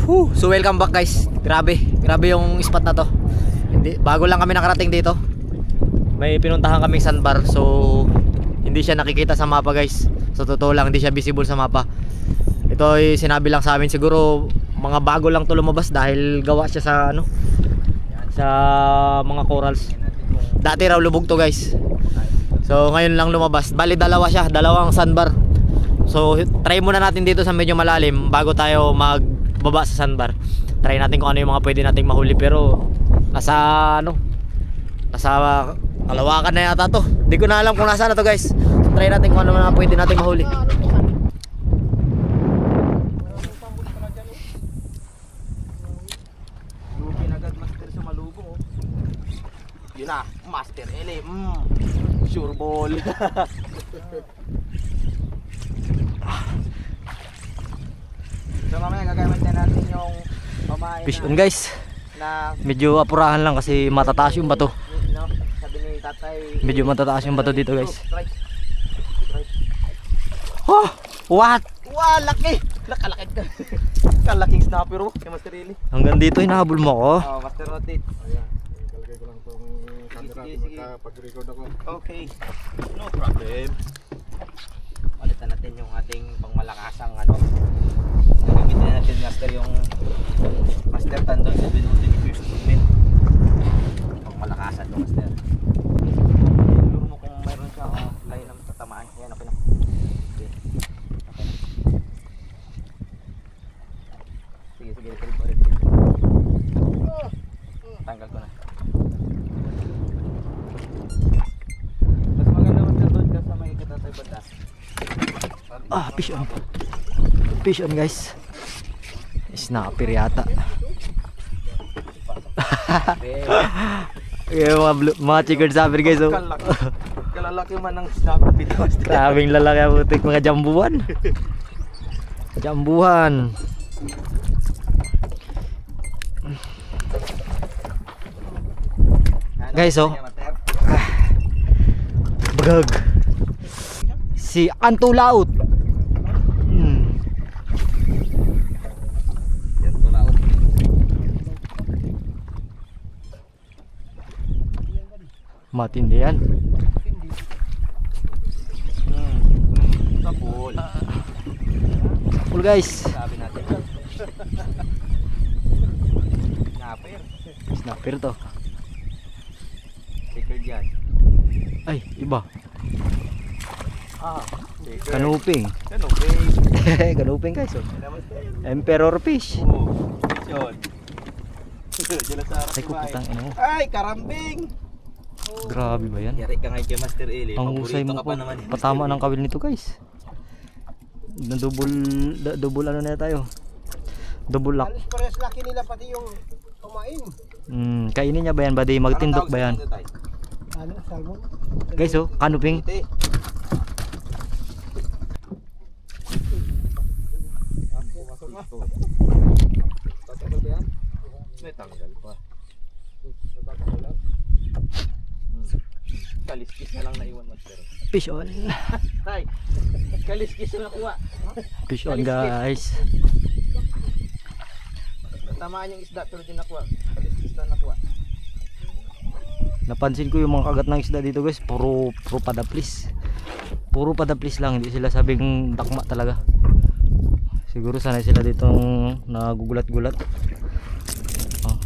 So welcome back guys. Grabe yung spot na to. Bago lang kami nakarating dito. May pinuntahan kaming sandbar. So hindi siya nakikita sa mapa guys. So totoo lang, hindi siya visible sa mapa. Ito ay sinabi lang sa amin, siguro mga bago lang to lumabas dahil gawa siya sa ano, sa mga corals. Dati raw lubog to guys. So ngayon lang lumabas. Bali dalawa siya, dalawang sandbar. So try muna natin dito sa medyo malalim bago tayo magbaba sa sandbar. Try natin kung ano yung mga pwede nating mahuli, pero nasa ano, nasa kalawakan na yata to. Hindi ko na alam kung nasaan na to guys. So, try natin kung ano mga pwede nating mahuli. Lugin agad master sa malubong. Yun na, Master Eli. Sure ball. So mamaya gagamit na natin yung pamain Fish on guys. na Medyo apurahan lang kasi matataas yung bato. no, sabi ni tatay. Medyo matataas yung bato dito guys. Try. Oh, what? Wow, laki! Lakalaki ka. Kalaking snapper oh, kay Master Eli. Hanggang dito hinahabol mo ko. Oh, Master Rotate. Ayan, ilalagay ko lang itong camera pag-record ako. Okay. No problem. Palitan natin yung ating pangmalakasang ano. Gagamitin na natin Master yung Master Tandon 750 movement. Pangmalakasan to Master. Siguro mo kung mayroon siya line ng tatamaan. Ayan, okay na. Okay. Okay. Sige, ulit. Tanggal ko na. Mas maganda Master doon ka sa may katatay banda. Ah, fish on. Fish on guys. Snapper yata. Yung mga chicken snapper guys. Oh. Kalalaki man ng snapper dito Master. Grabing lalaki ang putik, mga jambuhan. Jambuhan. Guys, oh. Bagag. Si Antulaut. Yan to laot. Matindi yan. Tapol. Cool guys. Sabi natin. Snapper. Snapper to. Record yan. Ay, iba. Record. Kanuping. Kanuping. Kanuping guys. Oh. Emperor fish. Oo. Yun. Dila sa harap Ay, ni Bay. kuputang ina mo. Ay, karambing. Grabe ba yan? Yari ka ngayon kay Master Eli. Ang husay mo po. Patama ng kawil nito guys. Na double ano na tayo. Double lock. Alis parehas laki nila pati yung kumain. Kainin niya ba yan? Badi magtindok ba yan? Ano, salmon? Guys oh, kanuping. Tatanggal ba yan? May tanggal pa. Kaliskis na lang naiwan Master. Fish on. Tay, kaliskis na nakuha. Fish on guys. Tamaan yung isda pero di nakuha. Kaliskis na nakuha. Napansin ko yung mga kagat ng isda dito guys, puro padaplis. Puro padaplis lang, hindi sila sabing dakma talaga. Siguro sanay sila dito nagugulat-gulat. Oh.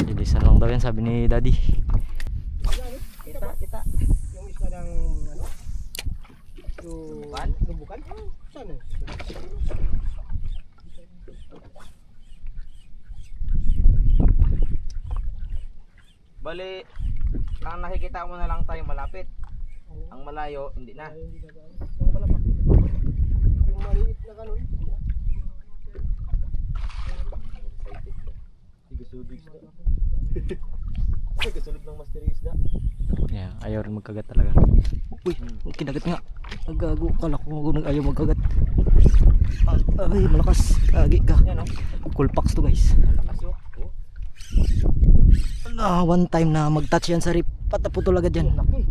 Lilisan lang daw yan, sabi ni Daddy. Kita. Yung isda ng ano? Lubukan? Lubukan? Saan eh? Bali, ang nakikita mo na lang tayo malapit. Ang malayo, hindi na. Ay, hindi na gano'n. Yung palapak. Yung maliit na gano'n. Sigasulog isda. Sigasulog ng Master isda. Yeah, ayaw rin magkagat talaga. Uy, kinagat nga. Nagago, kala ko ayaw magkagat. Ay, malakas. Lagi ka. Yan o. Cool packs to guys. Malakas o. One time na mag-touch yan sa rip. Pataputol agad yan. Laki.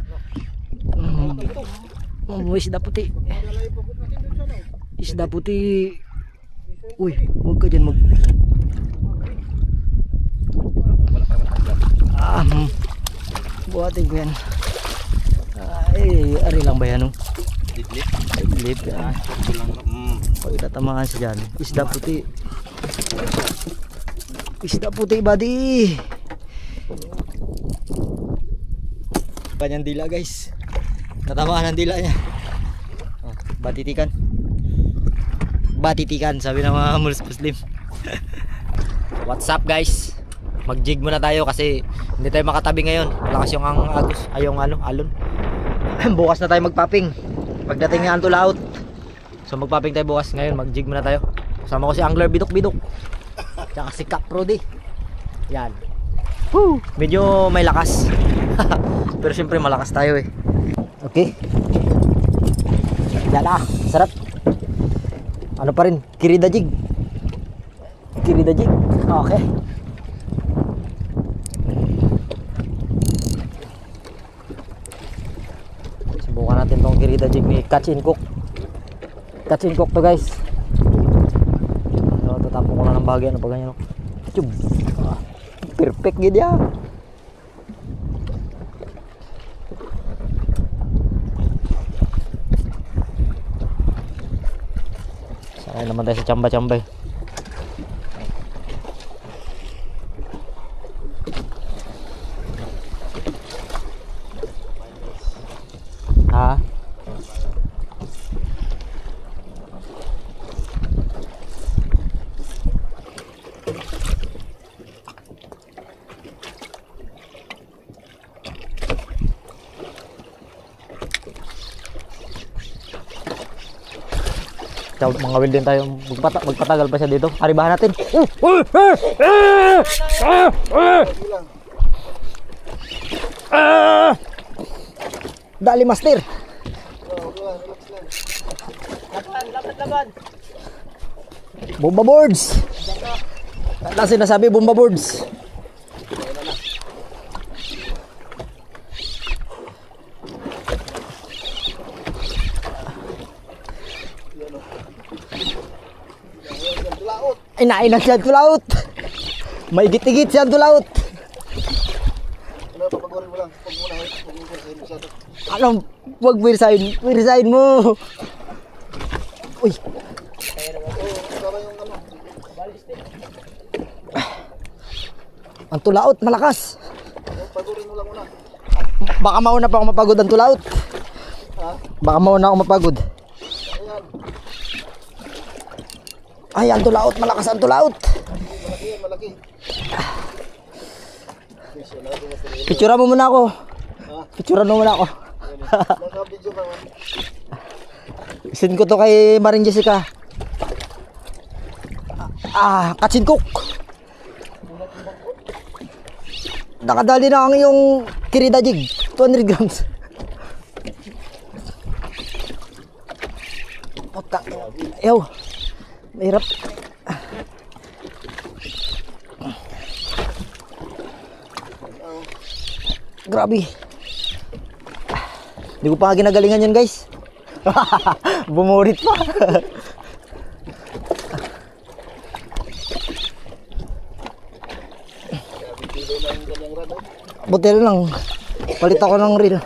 Oh, isda puti. Isda puti. Uy, huwag ka dyan mag... Buhatin ko yan. Ay, ari lang ba yan? Didlit. Lip yan. Pag tatamaan siya dyan. Isda puti. Isda puti, buddy. Kanyang dila, guys. Natamaan ang dila niya. Oh, batitikan. Batitikan, sabi ng mga Muslim. What's up, guys? Mag-jig muna tayo kasi hindi tayo makatabi ngayon. Malakas yung ang agos, ay yung ano, alon. Bukas na tayo magpaping. Pagdating ng Antulaut. So magpaping tayo bukas. Ngayon mag-jig muna tayo. Kasama ko si Angler Bidok-Bidok. Tsaka si Cap Rudy. Yan. Woo! Medyo may lakas. Pero syempre malakas tayo eh. Okay. Yan ah, sarap. Ano pa rin? Kirida jig. Kirida jig. Okay. Subukan natin tong kirida jig ni Catch and Cook. Catch and Cook to, guys. So, tatapon ko na ng bahagi. Ano pa ganyan? Chub. Perfect gid ya. Sakay naman tayo sa chamba-chamba eh. Ha? Ciao, mga will din tayo. Magpatagal pa siya dito. Aribahan natin. Dali, master. Laban. Bomba boards. Ano sinasabi, bomba boards? Ay, nainan siya tulaut. May igit-igit siya tulaut. Ano, papagurin mo lang. Huwag mo na, huwag mo na masyado. Anong, huwag wirsahin mo. Uy. Ang tulaut, malakas. Pagurin mo lang muna. Baka mauna pa ako mapagod ang tulaut. Baka mauna ako mapagod. Ay, ang tulaut, malakas ang tulaut. Malaki yan, malaki. Picturean mo muna ako. Picturean mo muna ako. Naka-video ka man. Send ko to kay Maring Jessica. Catch and Cook. Nakadali na ang iyong kirida jig. 200 grams. Puta. Ew. Mahirap. Grabe. Hindi ko pa ginagalingan yan, guys. Bumurit pa. Buti lang. Palit ako ng reel.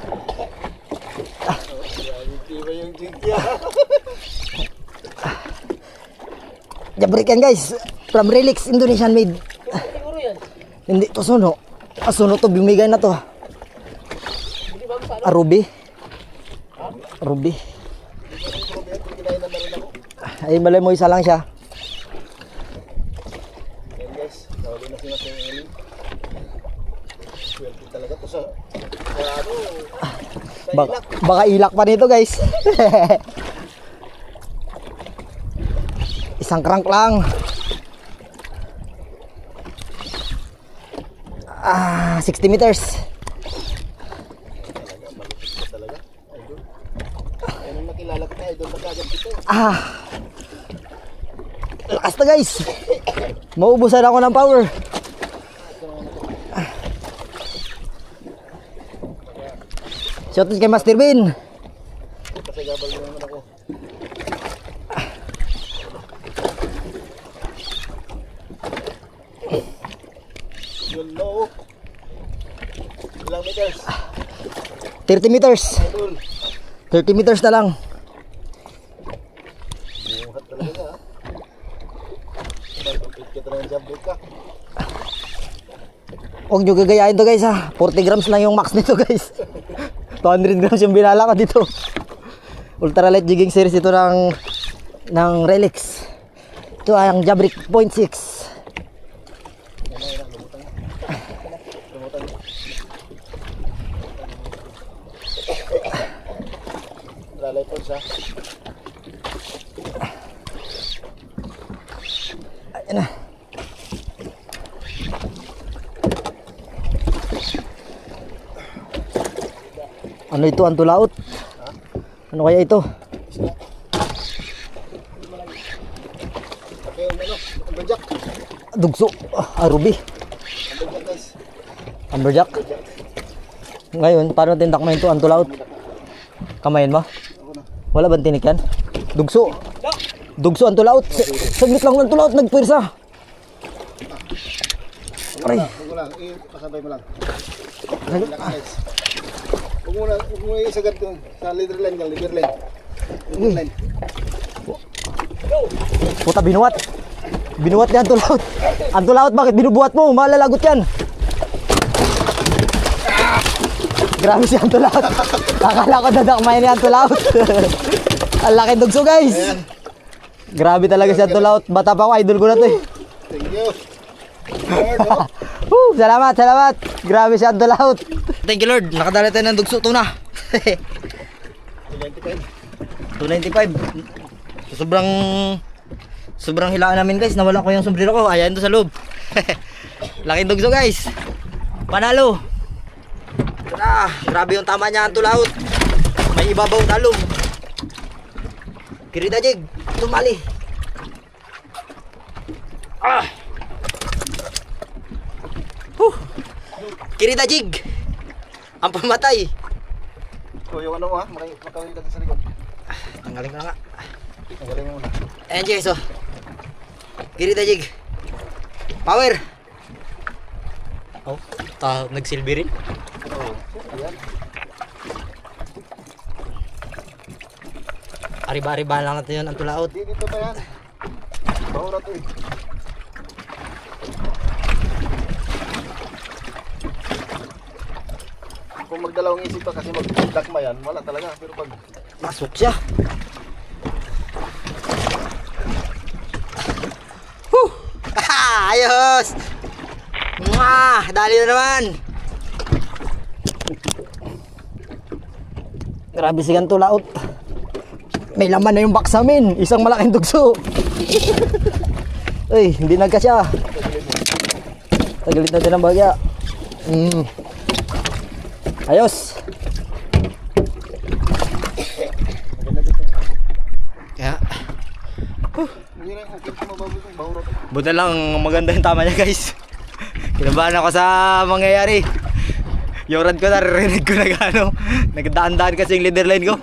Jabrik yan, guys. From Relix, Indonesian made. Hindi to suno. Suno to, bumigay na to. Ruby. Ruby. Ay, malay mo isa lang siya. Guys, nawali na sila sa Eli. Swerte talaga to sa ano. Baka ilak pa nito, guys. Isang crank lang. 60 meters. Talaga, idol. Ano nakilala ko na idol na kagad kita. Lakas na, guys. Maubusan ako ng power. Shoutout kay Master Bin. Pasagabal mo naman ako. Yun no. Ilang meters? 30 meters. Idol. 30 meters na lang. Buhat talaga niya ha. Malapit ka talaga jump break ka. Huwag nyo gagayahin to guys ha. 40 grams lang yung max nito guys. 200 grams yung binala ko dito. Ultralight jigging series ito ng Relix. Ito ay ang Jabrik 0.6. Lalay po siya. Ayan na. Ano ito ang tulaot? Ano kaya ito? Okay, ano? Amberjack. Dugso. Ruby. Amberjack guys. Amberjack. Ngayon, paano natin takmain ito ang tulaot? Kamayin mo? Wala bang tinik yan? Dugso. Dugso ang tulaot. Saglit lang ang tulaot. Nagpwirsa. Aray. Huwag mo lang. Pasabay mo lang. Relax guys. Huwag mo isagad ko sa leader line ka. Leader line. Leader line. Puta, binuwat. Binuwat niya ang tulaot. Ang tulaot, bakit binubuhat mo? Malalagot yan. Grabe siya ang tulaot. Akala ko dadakmayin niya ang tulaot. Ang laki dugso guys. Grabe talaga siya ang tulaot. Bata pa ako, idol ko na to eh. Thank you. Lord, oh. Salamat, salamat. Grabe siya ang tulaot. Thank you Lord. Nakadala tayo ng dugso. Ito na. 295. Sobrang hilaan namin guys. Nawalan ko yung sombrero ko. Ayan to sa loob. Laking dugso guys. Panalo. Grabe yung tama niya ang tulaot. May ibabaw talong. Kirita jig. Tumali. Kirita jig. Ang pamatay. So, yung ano mo ha? Makawin ka sa likod. Tanggalin ko na nga. Tanggalin mo muna. Ayan guys oh. Kirita jig. Power. Oh, nagsilbi rin. Oo. Ayan. Ariba-ariba lang natin yun ang tulaot. Dito pa yan. Bahura to eh. Kung magdalawang isip pa kasi magdakma yan, wala talaga. Pero pag Masok siya. Huh! Ayos! Dali na naman. Grabe sigang tulaot. May laman na yung box namin. Isang malaking dugso. Uy, hindi nagkasya. Tagalit natin ang bagya. Ayos. Kaya hindi na okay kung mababoy kong bahura to. buta lang maganda yung tama niya guys. Kinabahan ako sa mangyayari. Yung rad ko naririnig ko na gano. Nagdaan-daan kasi yung leader line ko.